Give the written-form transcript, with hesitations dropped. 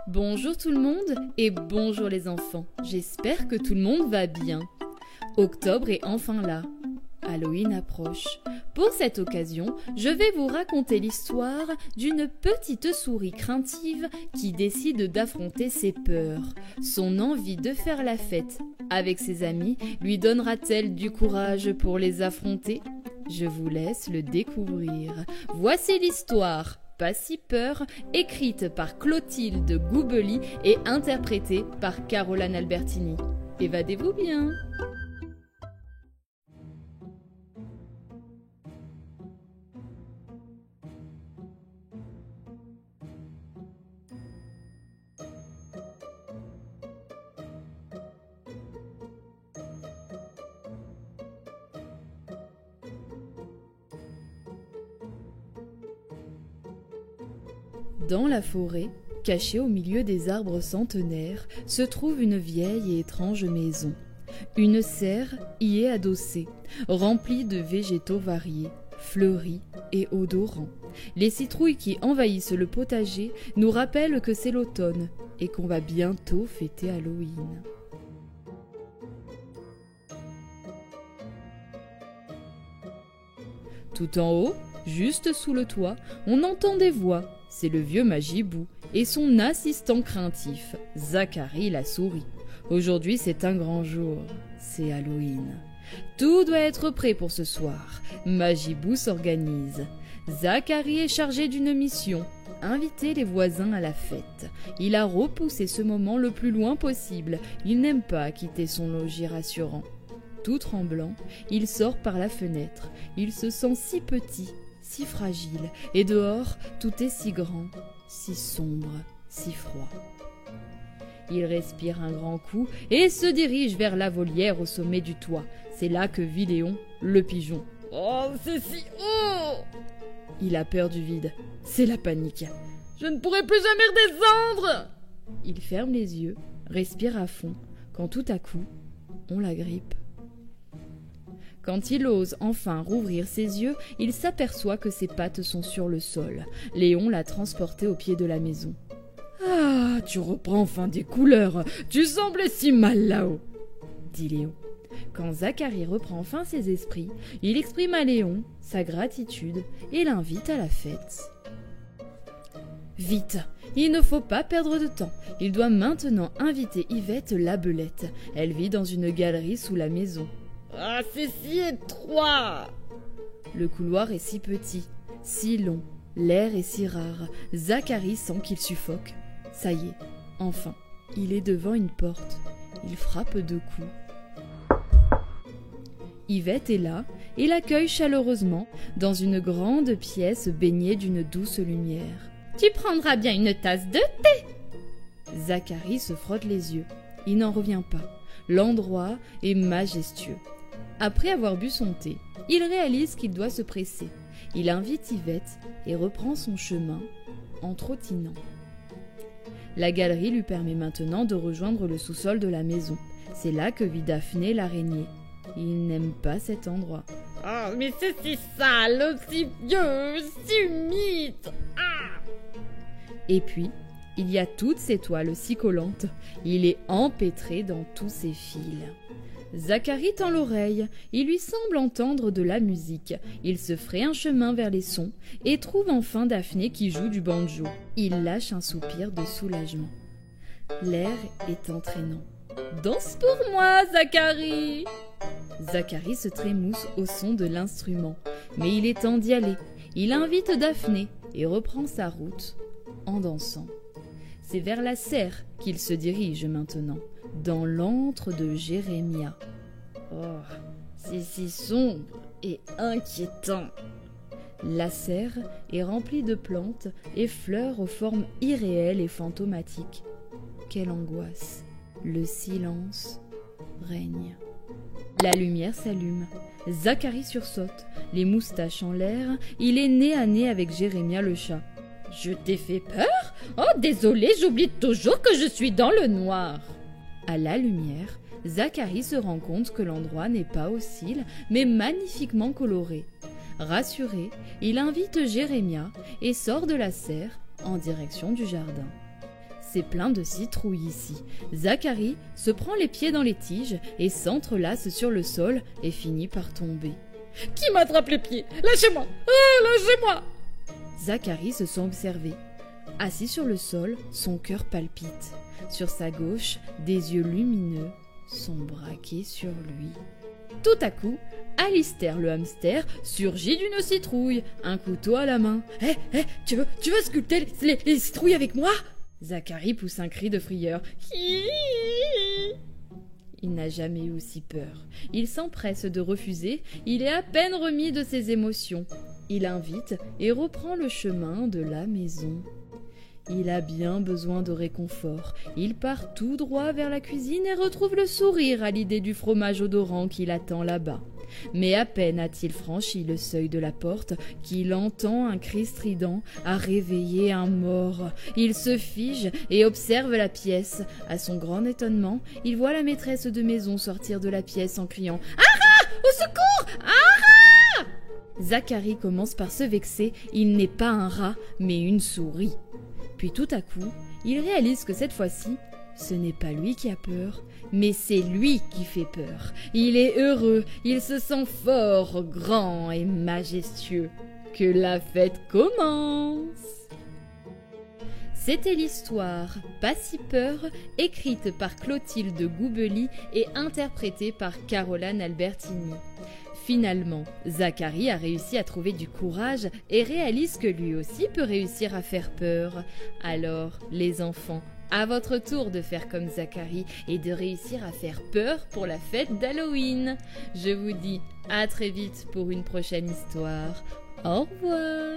Bonjour tout le monde et bonjour les enfants, j'espère que tout le monde va bien. Octobre est enfin là, Halloween approche. Pour cette occasion, je vais vous raconter l'histoire d'une petite souris craintive qui décide d'affronter ses peurs. Son envie de faire la fête avec ses amis lui donnera-t-elle du courage pour les affronter ? Je vous laisse le découvrir. Voici l'histoire. Pas si peur, écrite par Clotilde Goubely et interprétée par Caroline Albertini. Évadez-vous bien! Dans la forêt, cachée au milieu des arbres centenaires, se trouve une vieille et étrange maison. Une serre y est adossée, remplie de végétaux variés, fleuris et odorants. Les citrouilles qui envahissent le potager nous rappellent que c'est l'automne et qu'on va bientôt fêter Halloween. Tout en haut, juste sous le toit, on entend des voix. C'est le vieux Magibou et son assistant craintif, Zacharie la souris. Aujourd'hui, c'est un grand jour, c'est Halloween. Tout doit être prêt pour ce soir. Magibou s'organise. Zacharie est chargé d'une mission, inviter les voisins à la fête. Il a repoussé ce moment le plus loin possible. Il n'aime pas quitter son logis rassurant. Tout tremblant, il sort par la fenêtre. Il se sent si petit, si fragile, et dehors, tout est si grand, si sombre, si froid. Il respire un grand coup et se dirige vers la volière au sommet du toit. C'est là que vit Léon, le pigeon. Oh, c'est si haut! Il a peur du vide. C'est la panique. Je ne pourrai plus jamais redescendre! Il ferme les yeux, respire à fond, quand tout à coup, on l'agrippe. Quand il ose enfin rouvrir ses yeux, il s'aperçoit que ses pattes sont sur le sol. Léon l'a transporté au pied de la maison. « Ah, tu reprends enfin des couleurs. Tu semblais si mal là-haut, » dit Léon. Quand Zacharie reprend enfin ses esprits, il exprime à Léon sa gratitude et l'invite à la fête. Vite, il ne faut pas perdre de temps. Il doit maintenant inviter Yvette la belette. Elle vit dans une galerie sous la maison. Ah, c'est si étroit! Le couloir est si petit, si long, l'air est si rare. Zacharie sent qu'il suffoque. Ça y est, enfin, il est devant une porte. Il frappe 2 coups. Yvette est là et l'accueille chaleureusement dans une grande pièce baignée d'une douce lumière. « Tu prendras bien une tasse de thé !» Zacharie se frotte les yeux. Il n'en revient pas. L'endroit est majestueux. Après avoir bu son thé, il réalise qu'il doit se presser. Il invite Yvette et reprend son chemin en trottinant. La galerie lui permet maintenant de rejoindre le sous-sol de la maison. C'est là que vit Daphné l'araignée. Il n'aime pas cet endroit. « Oh, mais c'est si sale, si vieux, si humide !» Et puis, il y a toutes ces toiles si collantes. Il est empêtré dans tous ces fils. Zacharie tend l'oreille. Il lui semble entendre de la musique. Il se fraye un chemin vers les sons et trouve enfin Daphné qui joue du banjo. Il lâche un soupir de soulagement. L'air est entraînant. « Danse pour moi, Zacharie !» Zacharie se trémousse au son de l'instrument. Mais il est temps d'y aller. Il invite Daphné et reprend sa route en dansant. C'est vers la serre qu'il se dirige maintenant, dans l'antre de Jérémia. Oh, c'est si sombre et inquiétant. La serre est remplie de plantes et fleurs aux formes irréelles et fantomatiques. Quelle angoisse! Le silence règne. La lumière s'allume. Zacharie sursaute, les moustaches en l'air. Il est nez à nez avec Jérémia le chat. « Je t'ai fait peur ? Oh, désolé, j'oublie toujours que je suis dans le noir. » À la lumière, Zacharie se rend compte que l'endroit n'est pas hostile, mais magnifiquement coloré. Rassuré, il invite Jérémia et sort de la serre en direction du jardin. C'est plein de citrouilles ici. Zacharie se prend les pieds dans les tiges et s'entrelace sur le sol et finit par tomber. « Qui m'attrape les pieds? Lâchez-moi! Oh, lâchez-moi !» Zacharie se sent observé. Assis sur le sol, son cœur palpite. Sur sa gauche, des yeux lumineux sont braqués sur lui. Tout à coup, Alistair le hamster surgit d'une citrouille, un couteau à la main. « Hé, tu veux sculpter les citrouilles avec moi ?» Zacharie pousse un cri de frayeur. Il n'a jamais eu aussi peur. Il s'empresse de refuser, il est à peine remis de ses émotions. Il invite et reprend le chemin de la maison. Il a bien besoin de réconfort. Il part tout droit vers la cuisine et retrouve le sourire à l'idée du fromage odorant qui l'attend là-bas. Mais à peine a-t-il franchi le seuil de la porte qu'il entend un cri strident à réveiller un mort. Il se fige et observe la pièce. À son grand étonnement, il voit la maîtresse de maison sortir de la pièce en criant « Ara! Au secours! Ara !» Zacharie commence par se vexer. Il n'est pas un rat, mais une souris. Puis tout à coup, il réalise que cette fois-ci, ce n'est pas lui qui a peur, mais c'est lui qui fait peur. Il est heureux, il se sent fort, grand et majestueux. Que la fête commence! C'était l'histoire Pas si peur, écrite par Clotilde Goubely et interprétée par Caroline Albertini. Finalement, Zacharie a réussi à trouver du courage et réalise que lui aussi peut réussir à faire peur. Alors, les enfants, à votre tour de faire comme Zacharie et de réussir à faire peur pour la fête d'Halloween. Je vous dis à très vite pour une prochaine histoire. Au revoir.